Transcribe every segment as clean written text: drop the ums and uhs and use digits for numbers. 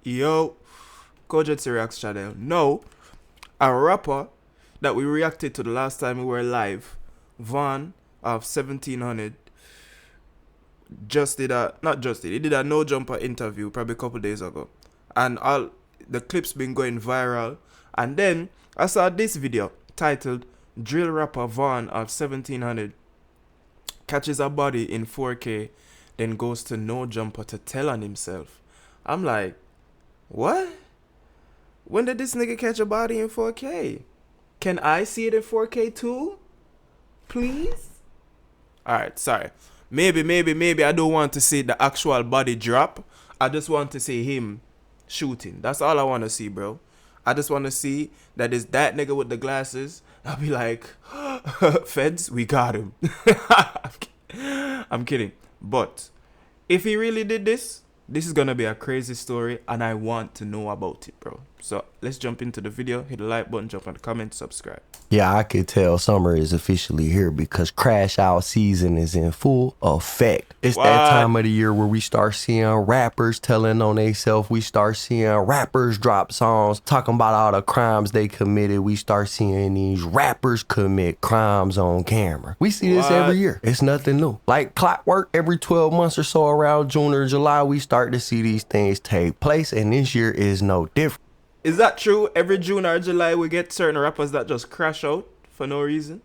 Yo, Kogency Reacts channel. No, a rapper that we reacted to the last time we were live, Van of 1700, he did a No Jumper interview probably a couple days ago. And all the clips been going viral. And then I saw this video titled Drill Rapper Van of 1700 catches a body in 4K, then goes to No Jumper to tell on himself. I'm like, what? When did this nigga catch a body in 4K? Can I see it in 4K too? Please? Alright, sorry. Maybe I don't want to see the actual body drop. I just want to see him shooting. That's all I want to see, bro. I just want to see that is that nigga with the glasses. I'll be like, feds, we got him. I'm kidding. But if he really did this is gonna be a crazy story, and I want to know about it, bro. So let's jump into the video. Hit the like button, jump on the comment, subscribe. Yeah, I could tell summer is officially here because crash out season is in full effect. It's that time of the year where we start seeing rappers telling on themselves. We start seeing rappers drop songs talking about all the crimes they committed. We start seeing these rappers commit crimes on camera. We see this every year. It's nothing new. Like clockwork, every 12 months or so around June or July, we start to see these things take place, and this year is no different. Is that true? Every June or July we get certain rappers that just crash out for no reason?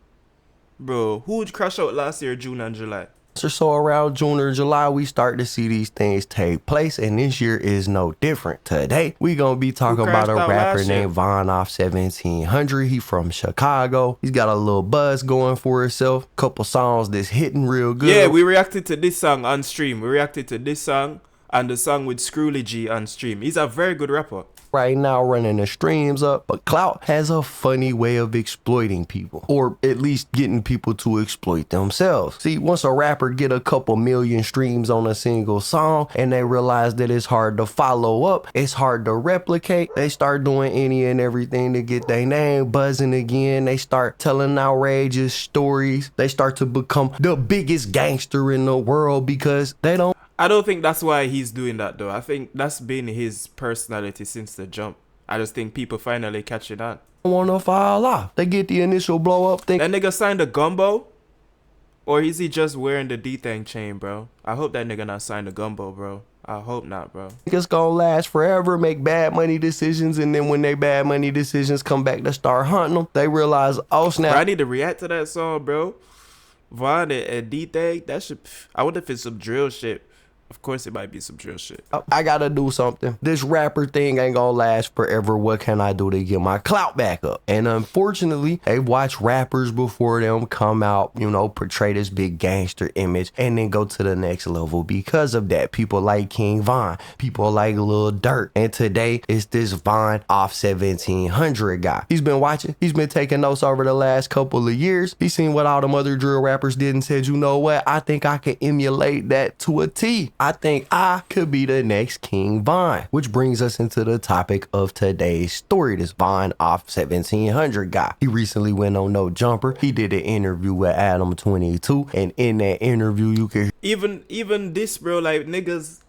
Bro, who would crash out last year, June and July? Or so around June or July, we start to see these things take place, and this year is no different. Today, we gonna be talking about a rapper named Van off 1700. He from Chicago. He's got a little buzz going for himself. Couple songs that's hitting real good. Yeah, we reacted to this song on stream. We reacted to this song and the song with Screwly G on stream. He's a very good rapper. Right now running the streams up, but clout has a funny way of exploiting people, or at least getting people to exploit themselves. See, once a rapper get a couple million streams on a single song and they realize that it's hard to follow up, it's hard to replicate, they start doing any and everything to get their name buzzing again. They start telling outrageous stories. They start to become the biggest gangster in the world because they don't. I don't think that's why he's doing that though. I think that's been his personality since the jump. I just think people finally catch it on. Wanna fall off. They get the initial blow up thing. That nigga signed a gumbo? Or is he just wearing the D-Thang chain, bro? I hope that nigga not signed a gumbo, bro. I hope not, bro. It's gonna last forever, make bad money decisions, and then when they bad money decisions come back to start hunting them, they realize, oh snap. Bro, I need to react to that song, bro. Von and D-Thang, that shit, I wonder if it's some drill shit. Of course it might be some drill shit. I gotta do something. This rapper thing ain't gonna last forever. What can I do to get my clout back up? And unfortunately, they watch rappers before them come out, you know, portray this big gangster image and then go to the next level. Because of that, people like King Von, people like Lil Durk. And today, it's this Von off 1700 guy. He's been watching. He's been taking notes over the last couple of years. He's seen what all them other drill rappers did and said, you know what? I think I can emulate that to a T. I think I could be the next King Von, which brings us into the topic of today's story. This Von off 1700 guy. He recently went on No Jumper. He did an interview with Adam 22, and in that interview, you can even this, bro. Like niggas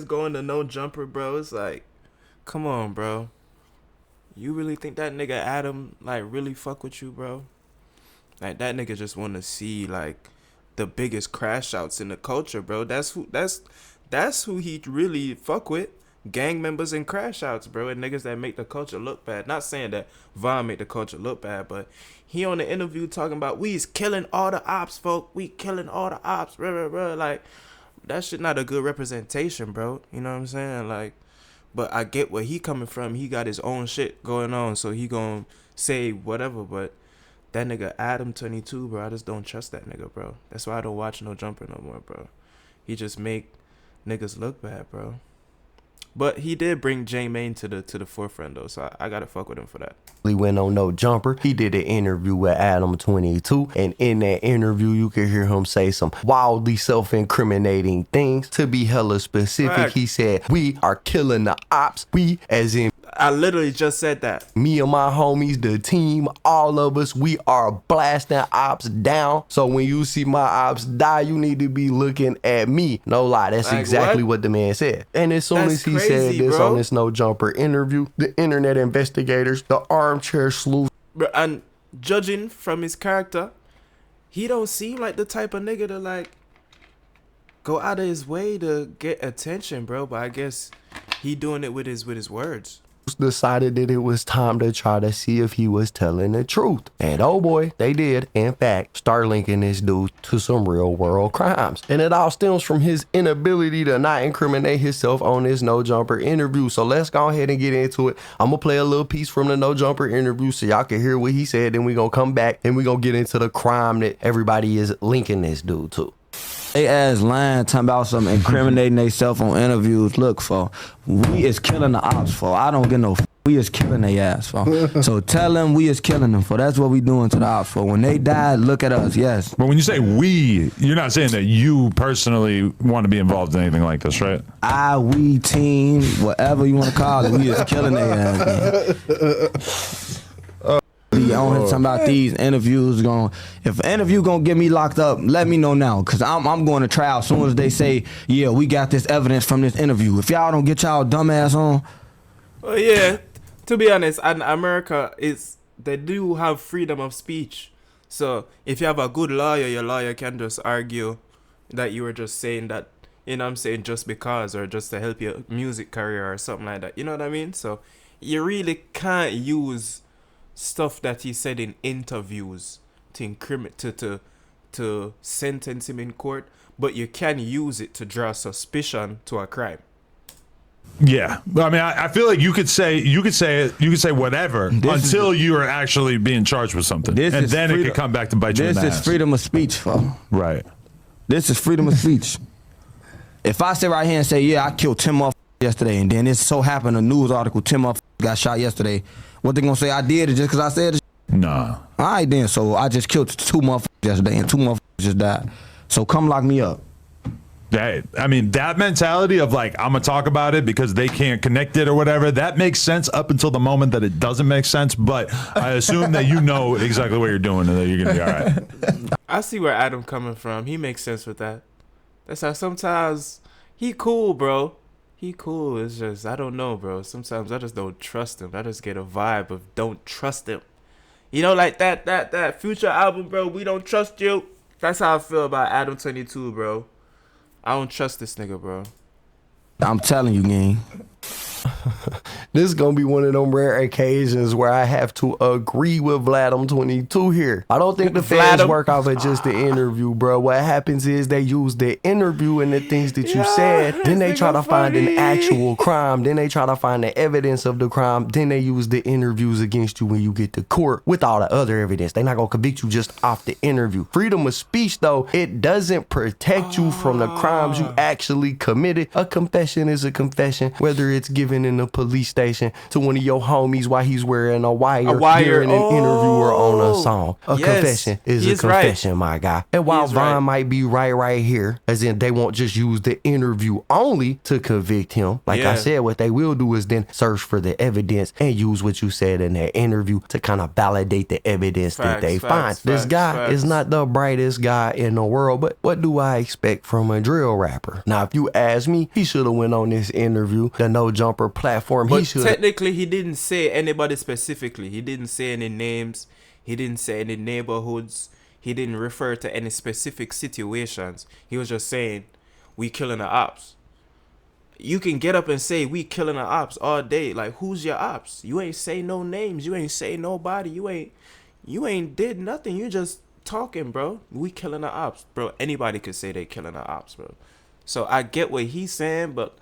going to No Jumper, bro. It's like, come on, bro. You really think that nigga Adam like really fuck with you, bro? Like that nigga just want to see like the biggest crash outs in the culture, bro. That's who he really fuck with. Gang members and crash outs, bro, and niggas that make the culture look bad. Not saying that Von make the culture look bad, but he on the interview talking about we's killing all the ops, folk. We killing all the ops, bro. Like that shit not a good representation, bro. You know what I'm saying? Like, but I get where he coming from. He got his own shit going on, so he gonna say whatever, but that nigga Adam 22, bro, I just don't trust that nigga, bro. That's why I don't watch No Jumper no more, bro. He just make niggas look bad, bro. But he did bring J-Main to the forefront though, so I gotta fuck with him for that. He went on No Jumper. He did an interview with Adam 22, and in that interview, you can hear him say some wildly self-incriminating things. To be hella specific, he said, "We are killing the ops. We, as in." I literally just said that. Me and my homies, the team, all of us, we are blasting ops down. So when you see my ops die, you need to be looking at me. No lie, that's Like, exactly what the man said. And as soon That's as he crazy, said this bro. on this No Jumper interview, the internet investigators, the armchair sleuth, Bro, and judging from his character, he don't seem like the type of nigga to like go out of his way to get attention, bro. But I guess he doing it with his words. decided that it was time to try to see if he was telling the truth. And oh boy, they did, in fact, start linking this dude to some real world crimes. And it all stems from his inability to not incriminate himself on this No Jumper interview. So let's go ahead and get into it. I'm gonna play a little piece from the No Jumper interview so y'all can hear what he said. Then we gonna come back and we gonna get into the crime that everybody is linking this dude to. They ass lying, talking about something, incriminating themselves on interviews. Look, for we is killing the ops, for I don't get no. We is killing their ass, for. So tell them we is killing them, for that's what we doing to the ops, for. When they die, look at us, yes. But when you say we, you're not saying that you personally want to be involved in anything like this, right? We, team, whatever you want to call it, we is killing their ass. Be on here talking about these interviews if an interview gonna get me locked up, let me know now, cause I'm going to trial as soon as they say, yeah, we got this evidence from this interview. If y'all don't get y'all dumbass on. Well, yeah, to be honest, and America they do have freedom of speech. So if you have a good lawyer, your lawyer can just argue that you were just saying that, you know what I'm saying, just because, or just to help your music career or something like that. You know what I mean? So you really can't use stuff that he said in interviews to incriminate to sentence him in court, but you can use it to draw suspicion to a crime. Yeah, I mean, I feel like you could say whatever until you are actually being charged with something, and then it could come back to bite you in the ass. This is freedom of speech, for. Right. This is freedom of speech. If I sit right here and say, yeah, I killed 10 motherfuckers yesterday, and then it so happened a news article, 10 motherfuckers got shot yesterday, what they gonna say I did it just because I said it? Nah. All right then, so I just killed 2 motherfuckers yesterday, and 2 motherfuckers just died. So come lock me up. I mean, that mentality of like, I'm gonna talk about it because they can't connect it or whatever, that makes sense up until the moment that it doesn't make sense. But I assume that you know exactly what you're doing and that you're gonna be all right. I see where Adam coming from. He makes sense with that. That's how sometimes he cool, bro. He cool. It's just, I don't know, bro. Sometimes I just don't trust him. I just get a vibe of don't trust him. You know, like that Future album, bro. We don't trust you. That's how I feel about Adam 22, bro. I don't trust this nigga, bro. I'm telling you, gang. This is gonna be one of them rare occasions where I have to agree with Vladim22 here. I don't think the fans work off of just the interview, bro. What happens is they use the interview and the things that you said, then they try to find an actual crime, then they try to find the evidence of the crime, then they use the interviews against you when you get to court with all the other evidence. They're not gonna convict you just off the interview. Freedom of speech, though, it doesn't protect you from the crimes you actually committed. A confession is a confession, whether it's given in the police station to one of your homies while he's wearing a wire during an interview or on a song. A confession is a confession, right, my guy. And while Vaughn might be right here, as in they won't just use the interview only to convict him. Like I said, what they will do is then search for the evidence and use what you said in that interview to kind of validate the evidence that they find. This guy is not the brightest guy in the world, but what do I expect from a drill rapper? Now, if you ask me, he should have went on this interview, the No Jumper platform. But technically, he didn't say anybody specifically. He didn't say any names. He didn't say any neighborhoods. He didn't refer to any specific situations. He was just saying, we killing the ops. You can get up and say, we killing the ops all day. Like, who's your ops? You ain't say no names. You ain't say nobody. You ain't did nothing. You just talking, bro. We killing the ops. Bro, anybody could say they killing the ops, bro. So I get what he's saying, but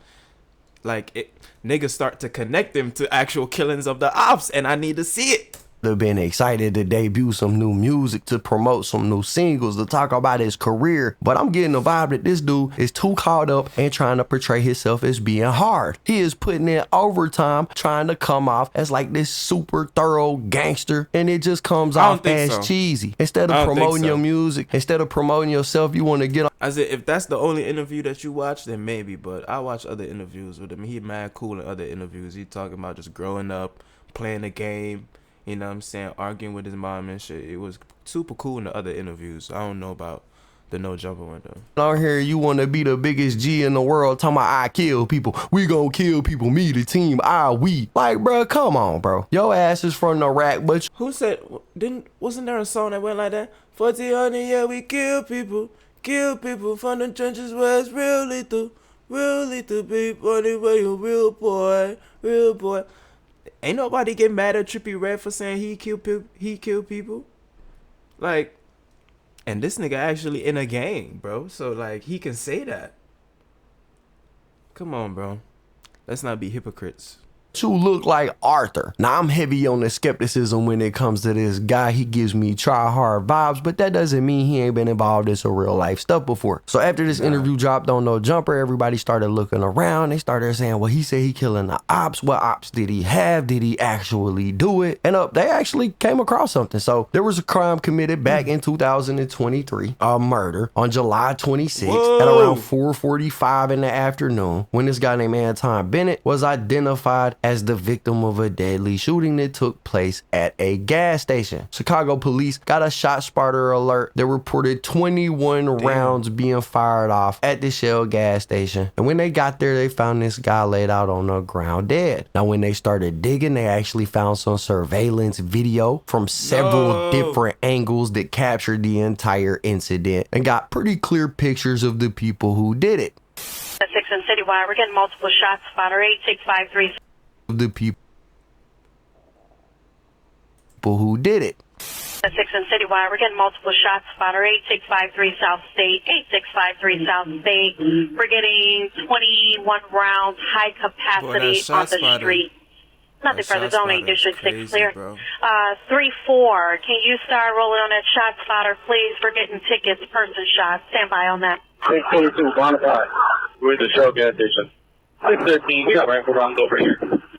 like, niggas start to connect them to actual killings of the ops, and I need to see it. They've been excited to debut some new music, to promote some new singles, to talk about his career. But I'm getting the vibe that this dude is too caught up and trying to portray himself as being hard. He is putting in overtime trying to come off as like this super thorough gangster, and it just comes off as cheesy. Instead of promoting your music, instead of promoting yourself, you want to get on. As if that's the only interview that you watch, then maybe. But I watch other interviews with him. He mad cool in other interviews. He talking about just growing up, playing the game. You know what I'm saying? Arguing with his mom and shit. It was super cool in the other interviews. I don't know about the No Jumper one though. On here, you want to be the biggest G in the world, talking about I kill people. We gonna kill people. Me, the team, we. Like, bro, come on, bro. Your ass is from the rack, but Who said? Wasn't there a song that went like that? 40 on the year we kill people from the trenches where it's real lethal people. Anyway, you real boy. Ain't nobody get mad at Trippie Redd for saying he killed people. Like, and this nigga actually in a gang, bro. So like he can say that. Come on, bro. Let's not be hypocrites. you look like Arthur. Now, I'm heavy on the skepticism when it comes to this guy. He gives me try hard vibes, but that doesn't mean he ain't been involved in some real life stuff before. So after this interview dropped on No Jumper, everybody started looking around. They started saying, well, he said he killing the ops. What ops did he have? Did he actually do it? And they actually came across something. So there was a crime committed back in 2023, a murder on July 26th at around 4:45 in the afternoon, when this guy named Anton Bennett was identified as the victim of a deadly shooting that took place at a gas station. Chicago police got a shot spotter alert that reported 21 rounds being fired off at the Shell gas station. And when they got there, they found this guy laid out on the ground dead. Now, when they started digging, they actually found some surveillance video from several different angles that captured the entire incident and got pretty clear pictures of the people who did it. 6 and Citywide, we're getting multiple shots. Spotter 8653. The people who did it. 6 and Citywide, we're getting multiple shots. Spotter 8653 South State, 8653 South State. We're getting 21 rounds, high capacity on the street. Nothing further, zone 8, District 6 clear. 3-4, can you start rolling on that shot spotter, please? We're getting tickets, person shots. Stand by on that. 622, Bonafide. We're at the Shell gas station. 613, we got rifle rounds over here.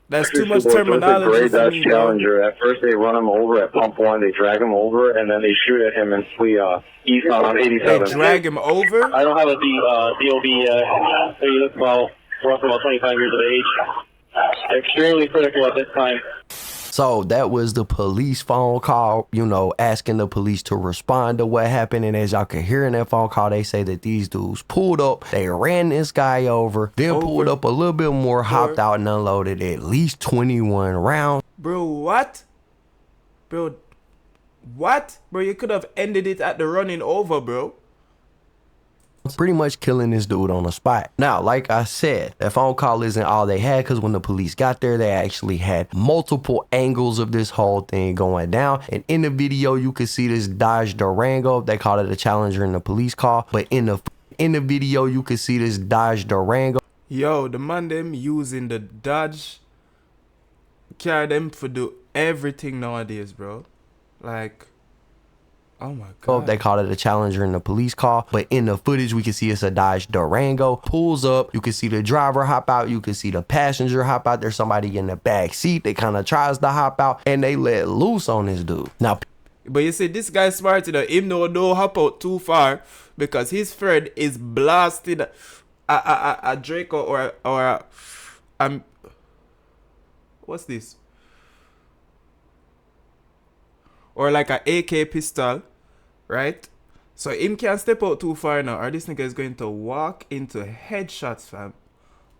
That's too much terminology for me, Challenger. At first they run him over at pump 1, they drag him over, and then they shoot at him and flee eastbound on 87. They drag him over? I don't have a DOB yet. He looks about, roughly about 25 years of age. Extremely critical at this time. So that was the police phone call, you know, asking the police to respond to what happened. And as y'all can hear in that phone call, they say that these dudes pulled up, they ran this guy over, then pulled up a little bit more, hopped out and unloaded at least 21 rounds. Bro, what? Bro, what? Bro, you could have ended it at the running over, bro. Pretty much killing this dude on the spot. Now, like I said, that phone call isn't all they had, because when the police got there, they actually had multiple angles of this whole thing going down. And in the video, you could see this Dodge Durango. They called it a Challenger in the police call, but in the video, you could see this Dodge Durango. Yo, the man them using the Dodge car them for do everything nowadays, bro. Like, oh my God. They called it a Challenger in the police call, but in the footage we can see it's a Dodge Durango. Pulls up, you can see the driver hop out, you can see the passenger hop out. There's somebody in the back seat that kind of tries to hop out, and they let loose on this dude. Now, but you see, this guy's smart enough. Him no hop out too far, because his friend is blasting a Draco or what's this? Or like a AK pistol, right? So him can't step out too far now, or this nigga is going to walk into headshots, fam.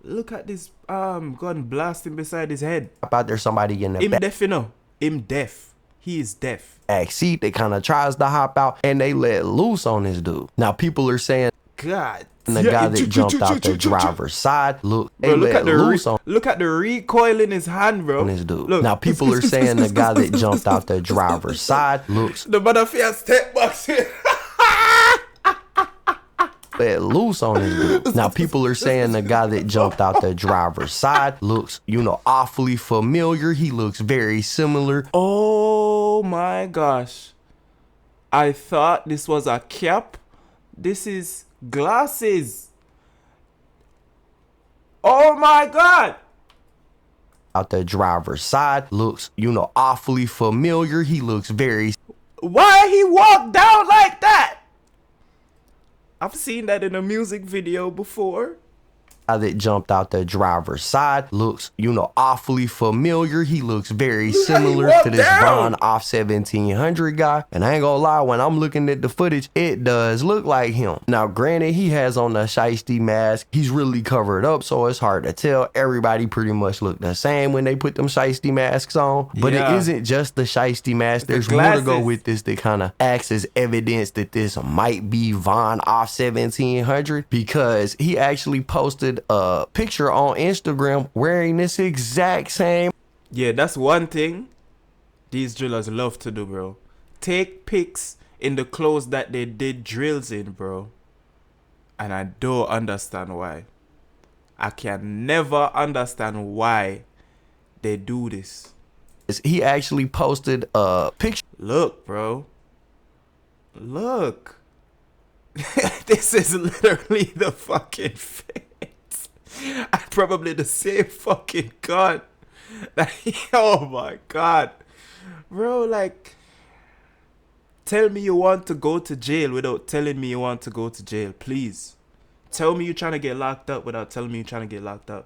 Look at this gun blasting beside his head. Out there, somebody in the him back. Deaf, you know. Him deaf. He is deaf. Back seat, they kind of tries to hop out, and they let loose on this dude. Now people are saying, God. The guy that jumped out the driver's side, look at the recoil in his hand, bro. On this dude. Look. Now people are saying the guy that jumped out the driver's side looks. The motherfucker step box here. Let loose on this dude. Now people are saying the guy that jumped out the driver's side looks, you know, awfully familiar. He looks very similar. Oh. Oh my gosh. I thought this was a cap. This is glasses. Oh my God. Out the driver's side looks, awfully familiar. He looks very. Why he walked down like that? I've seen that in a music video before. That jumped out the driver's side looks, awfully familiar. He looks very similar to this Von off 1700 guy. And I ain't gonna lie, when I'm looking at the footage, it does look like him. Now, granted, he has on the shiesty mask. He's really covered up, so it's hard to tell. Everybody pretty much look the same when they put them shiesty masks on. But it isn't just the shiesty mask. There's more to go with this that kind of acts as evidence that this might be Von off 1700, because he actually posted a picture on Instagram wearing this exact same. Yeah, that's one thing these drillers love to do, bro. Take pics in the clothes that they did drills in, bro. And I don't understand why. I can never understand why they do this. He actually posted a picture. Look, bro. Look. This is literally the fucking face. And probably the same fucking gun. Oh my God. Bro, like, tell me you want to go to jail without telling me you want to go to jail, please. Tell me you're trying to get locked up without telling me you're trying to get locked up.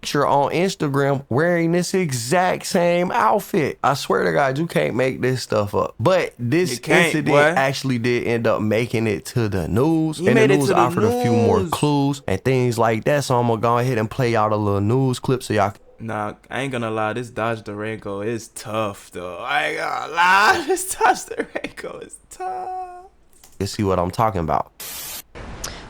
Picture on Instagram wearing this exact same outfit. I swear to God, you can't make this stuff up. But this incident actually did end up making it to the news. And the news offered a few more clues and things like that. So I'm gonna go ahead and play out a little news clip so y'all can. Nah, I ain't gonna lie, this Dodge Durango is tough though. I ain't gonna lie, this Dodge Durango is tough. Let's see what I'm talking about.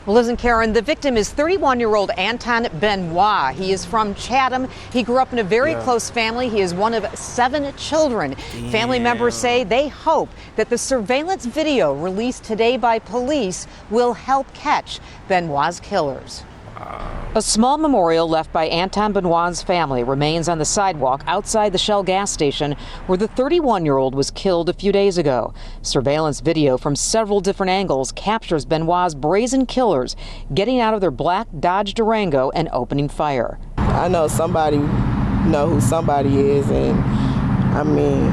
Well, listen, Karen, the victim is 31-year-old Anton Benoit. He is from Chatham. He grew up in a very close family. He is one of 7 children. Damn. Family members say they hope that the surveillance video released today by police will help catch Benoit's killers. A small memorial left by Anton Benoit's family remains on the sidewalk outside the Shell gas station where the 31-year-old was killed a few days ago. Surveillance video from several different angles captures Benoit's brazen killers getting out of their black Dodge Durango and opening fire. I know somebody know who somebody is, and I mean,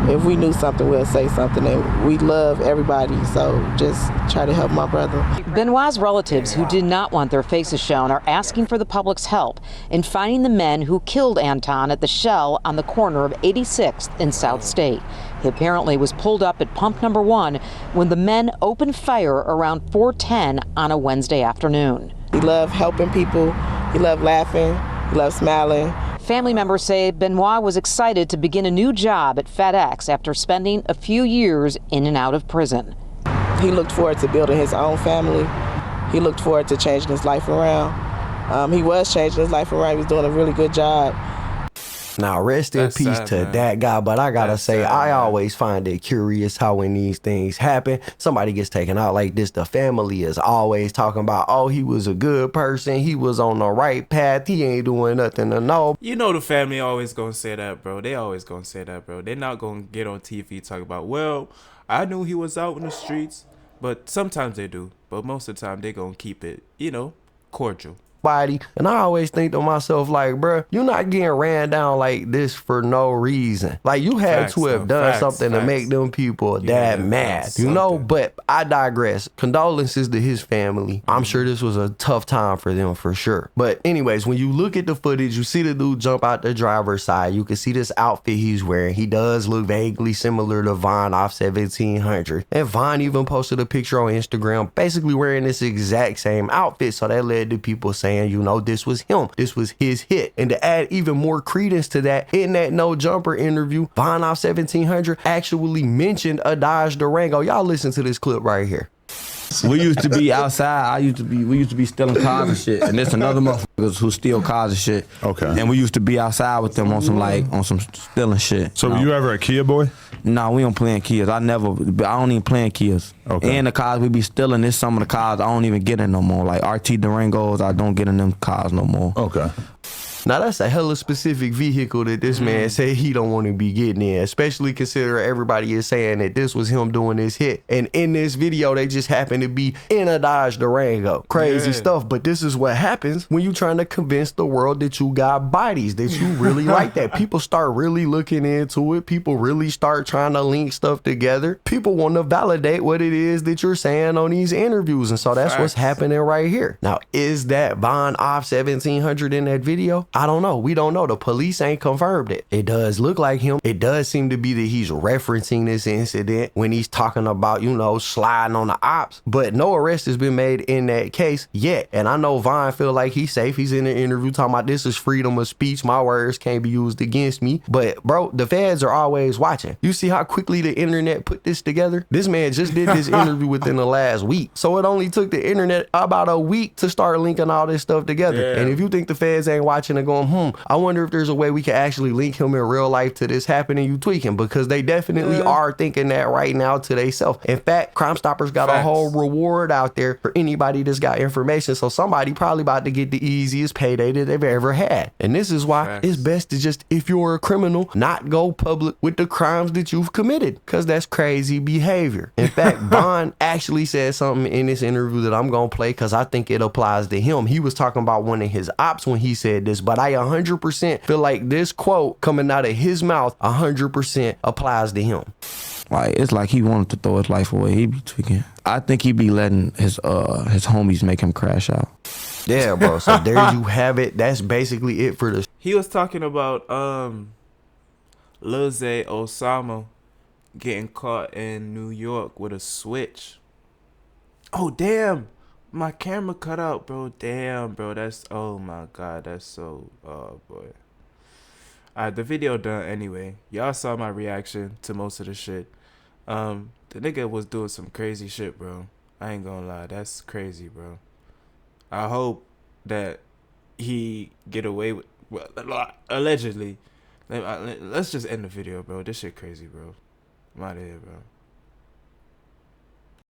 if we knew something, we'll say something, and we love everybody, so just try to help my brother. Benoit's relatives, who did not want their faces shown, are asking for the public's help in finding the men who killed Anton at the Shell on the corner of 86th and South State. He apparently was pulled up at pump number 1 when the men opened fire around 4:10 on a Wednesday afternoon. He loved helping people, he loved laughing, he loved smiling. Family members say Benoit was excited to begin a new job at FedEx after spending a few years in and out of prison. He looked forward to building his own family. He looked forward to changing his life around. He was changing his life around. He was doing a really good job. Now, rest in peace to that guy, but I gotta say, I always find it curious how when these things happen, somebody gets taken out like this, the family is always talking about, oh, he was a good person, he was on the right path, he ain't doing nothing to know. You know the family always gonna say that, bro. They always gonna say that, bro. They're not gonna get on TV talk about, well, I knew he was out in the streets, but sometimes they do. But most of the time, they gonna keep it, cordial. And I always think to myself, like, bruh, you're not getting ran down like this for no reason. Like, you had to have done something to make them people that mad, But I digress. Condolences to his family. I'm sure this was a tough time for them for sure. But anyways, when you look at the footage, you see the dude jump out the driver's side. You can see this outfit he's wearing. He does look vaguely similar to Von off 1700. And Von even posted a picture on Instagram basically wearing this exact same outfit. So that led to people saying, this was him. This was his hit. And to add even more credence to that, in that No Jumper interview, Von off 1700 actually mentioned a Dodge Durango. Y'all listen to this clip right here. We used to be outside. We used to be stealing cars and shit. And there's another motherfuckers who steal cars and shit. Okay. And we used to be outside with them on some stealing shit. So were you ever a Kia boy? No, we don't play in Kias. I don't even play in Kias. Okay. And the cars we be stealing, there's some of the cars I don't even get in no more. Like RT Durangos, I don't get in them cars no more. Okay. Now that's a hella specific vehicle that this man said he don't want to be getting in, especially considering everybody is saying that this was him doing this hit. And in this video, they just happen to be in a Dodge Durango. Crazy stuff. But this is what happens when you trying to convince the world that you got bodies, that you really like that. People start really looking into it. People really start trying to link stuff together. People want to validate what it is that you're saying on these interviews. And so that's what's happening right here. Now, is that Von Off 1700 in that video? I don't know. We don't know. The police ain't confirmed it. It does look like him. It does seem to be that he's referencing this incident when he's talking about, you know, sliding on the ops. But no arrest has been made in that case yet. And I know Von feel like he's safe. He's in an interview talking about this is freedom of speech. My words can't be used against me. But bro, the feds are always watching. You see how quickly the internet put this together? This man just did this interview within the last week. So it only took the internet about a week to start linking all this stuff together. And if you think the feds ain't watching and going, I wonder if there's a way we can actually link him in real life to this happening, you tweaking, because they definitely are thinking that right now to themselves. In fact, Crime Stoppers got a whole reward out there for anybody that's got information. So somebody probably about to get the easiest payday that they've ever had. And this is why it's best to just, if you're a criminal, not go public with the crimes that you've committed, because that's crazy behavior. In fact, Bond actually said something in this interview that I'm going to play because I think it applies to him. He was talking about one of his ops when he said this, but I 100% feel like this quote coming out of his mouth 100% applies to him. Like, it's like he wanted to throw his life away. He be tweaking. I think he be letting his homies make him crash out. Yeah, bro. So there you have it. That's basically it for the. He was talking about Lil Zay Osama getting caught in New York with a switch. Oh damn, my camera cut out, bro. Damn, bro. That's, oh my god, that's so, oh boy. Alright, the video done anyway. Y'all saw my reaction to most of the shit. The nigga was doing some crazy shit, bro. I ain't gonna lie, that's crazy, bro. I hope that he get away with, well, allegedly. Let's just end the video, bro. This shit crazy, bro. I'm out of here, bro.